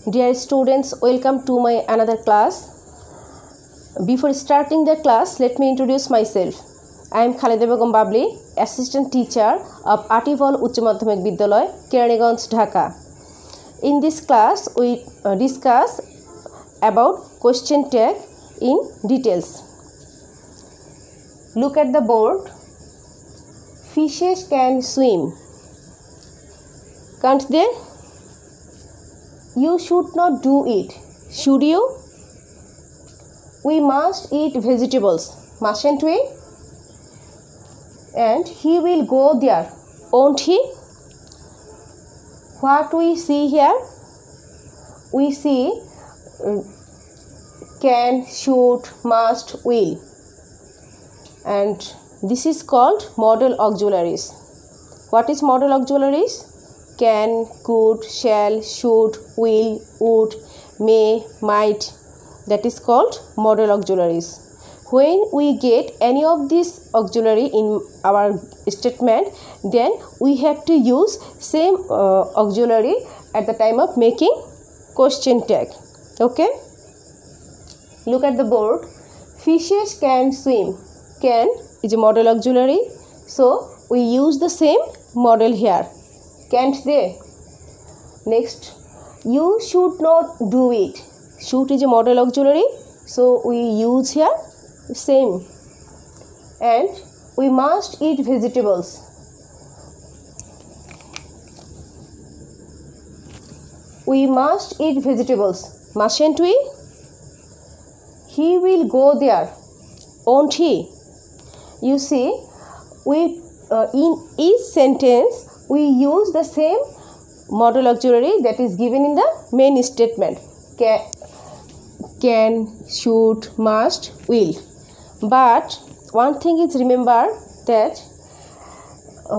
Dear students, welcome to my another class. Before starting the class, let me introduce myself. I am Khalida Begum Babli, assistant teacher of Artivol Uccha Madhyamik Bidyalay, Keranigঞ্জ, Dhaka. In this class, we discuss about question tag in details. Look at the board. Fishes can swim. Can't they? You should not do it. Should you? We must eat vegetables, mustn't we? And he will go there, won't he? What we see here? We see can, should, must, will. And this is called modal auxiliaries. What is modal auxiliaries? Can, could, shall, should, will, would, may, might. That is called modal auxiliaries. When we get any of this auxiliary in our statement, then we have to use same auxiliary at the time of making question tag. Okay? Look at the board. Fishes can swim. Can is a modal auxiliary. So we use the same model here. Can't they? Next, you should not do it. Should is a modal auxiliary, so we use here same. And we must eat vegetables. We must eat vegetables, mustn't we? He will go there, won't he? You see, we in each sentence we use the same modal auxiliary that is given in the main statement. Can, should, must, will. But one thing is remember that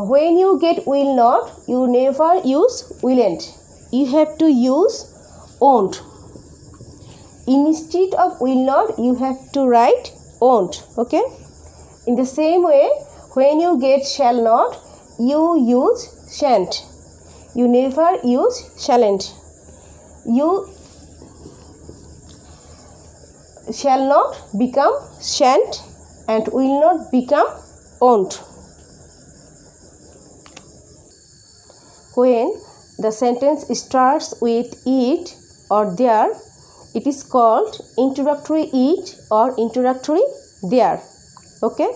when you get will not, you never use willn't. You have to use won't. Instead of will not, you have to write won't. Okay? In the same way, when you get shall not, you use shan't. You never use shalln't. You shall not become shan't and will not become won't. When the sentence starts with it or there, it is called introductory it or introductory there. Okay?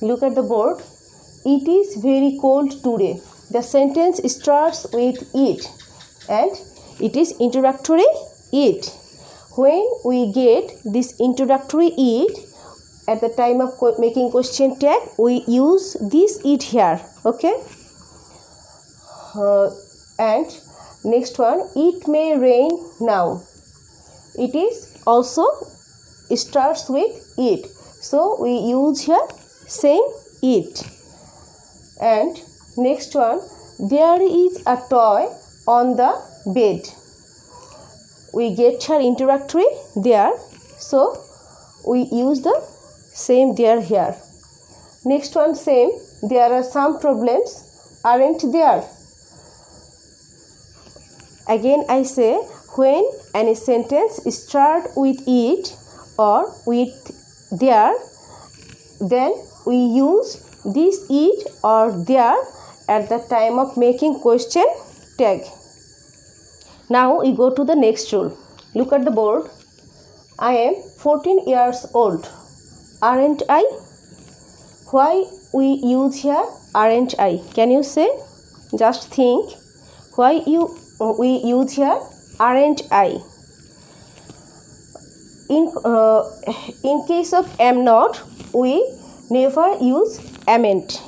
Look at the board. It is very cold today. The sentence starts with it and it is introductory it. When we get this introductory it at the time of making question tag, we use this it here. Okay? And next one, it may rain now. It is also starts with it. So we use here same it. And next one, there is a toy on the bed. We get here introductory there. So we use the same there here. Next one, same. There are some problems, aren't there? Again I say, when any sentence start with it or with there, then we use this it or there at the time of making question tag. Now we go to the next rule. Look at the board. I am 14 years old. Aren't I? Why we use here aren't I? Can you say? Just think. Why we use here aren't I? In case of am not, we never use amn't.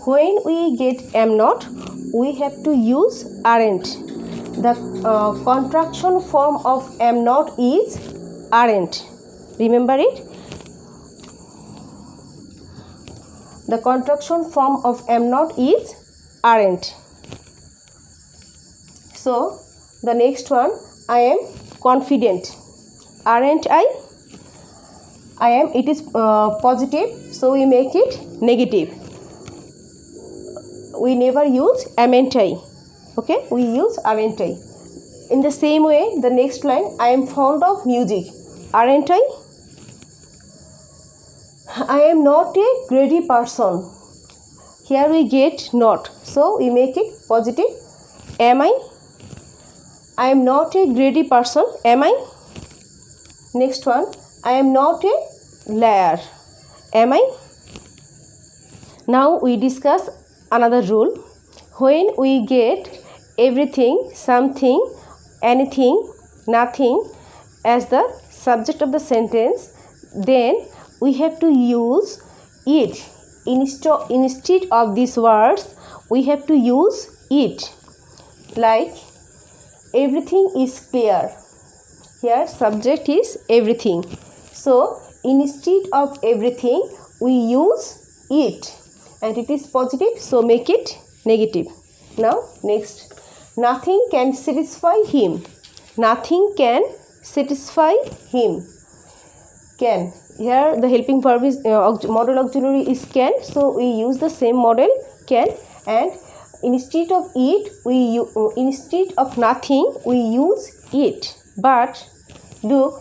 When we get am not, we have to use aren't. The contraction form of am not is aren't. Remember it? The contraction form of am not is aren't. So, the next one, I am confident. Aren't I? I am, it is positive, so we make it negative. We never use amn't I. Okay, we use aren't I. In the same way, the next line, I am fond of music, aren't I? I am not a greedy person. Here we get not, so we make it positive. Am I? I am not a greedy person. Am I? Next one, I am not a liar. Am I? Now we discuss another rule. When we get everything, something, anything, nothing as the subject of the sentence, then we have to use it. Instead of these words, we have to use it. Like, everything is clear. Here subject is everything. So instead of everything, we use it. And it is positive, so make it negative. Now next, nothing can satisfy him. Nothing can satisfy him. Can. Here the helping verb is modal auxiliary is can, so we use the same model can, and instead of it instead of nothing we use it. But look,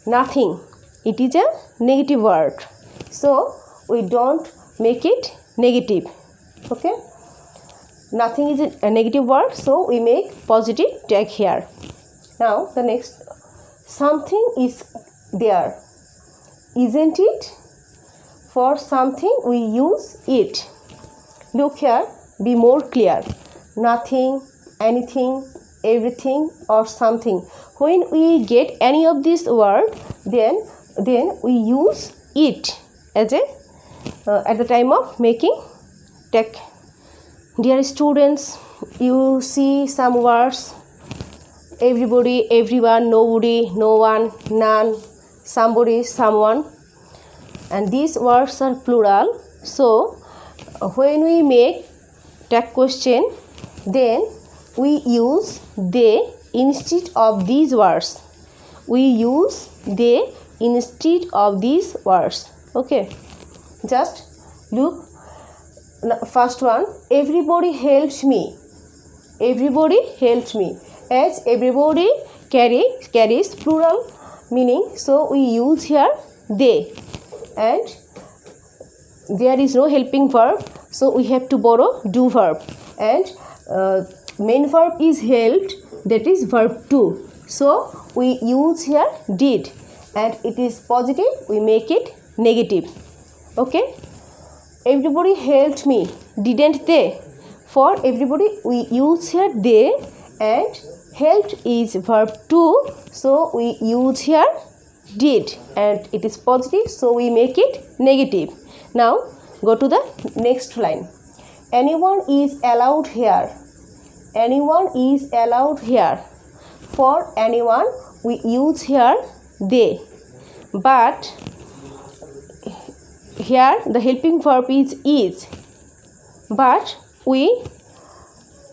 nothing, it is a negative word, so we don't make it negative. Okay, nothing is a negative word, so we make positive tag here. Now the next, something is there, isn't it? For something we use it. Look here, be more clear. Nothing, anything, everything, or something. When we get any of these words, then we use it as a at the time of making tag. Dear students, you see some words: everybody, everyone, nobody, no one, none, somebody, someone, and these words are plural. So when we make tag question, then we use they instead of these words. We use they instead of these words. Okay, just look, first one, everybody helped me. Everybody helped me. As everybody carries plural meaning, so we use here they, and there is no helping verb, so we have to borrow do verb, and main verb is helped, that is verb to, so we use here did, and it is positive, we make it negative. Okay, everybody helped me, didn't they? For everybody we use here they, and helped is verb to, so we use here did, and it is positive, so we make it negative. Now go to the next line. Anyone is allowed here. Anyone is allowed here. For anyone we use here they, but here the helping verb is, but we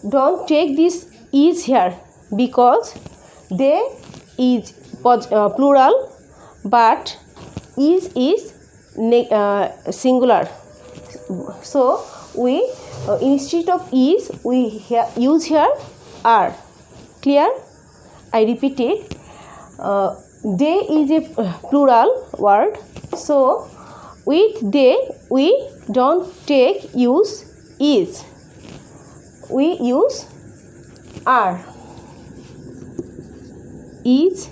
don't take this is here because they is plural, but is singular, so we instead of is we use here are. Clear? I repeat it, they is a plural word, so with they we don't use is, we use are. Is,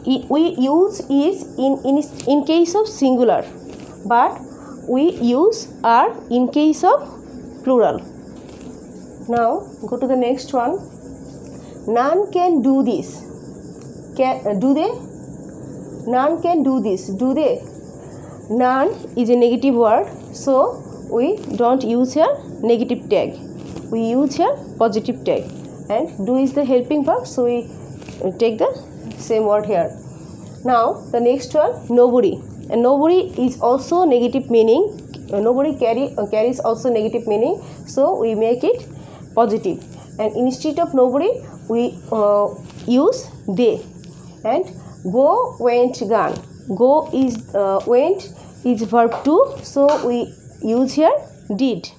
we use is in case of singular, but we use are in case of plural. Now go to the next one. None can do this. Do they? None can do this. Do they? None is a negative word, so we don't use here negative tag, we use here positive tag, and do is the helping verb, so we take the same word here. Now the next one, nobody, and nobody is also negative meaning, nobody carries also negative meaning, so we make it positive, and instead of nobody we use they. And go, went, gone. Go is went is verb to, so we use here did.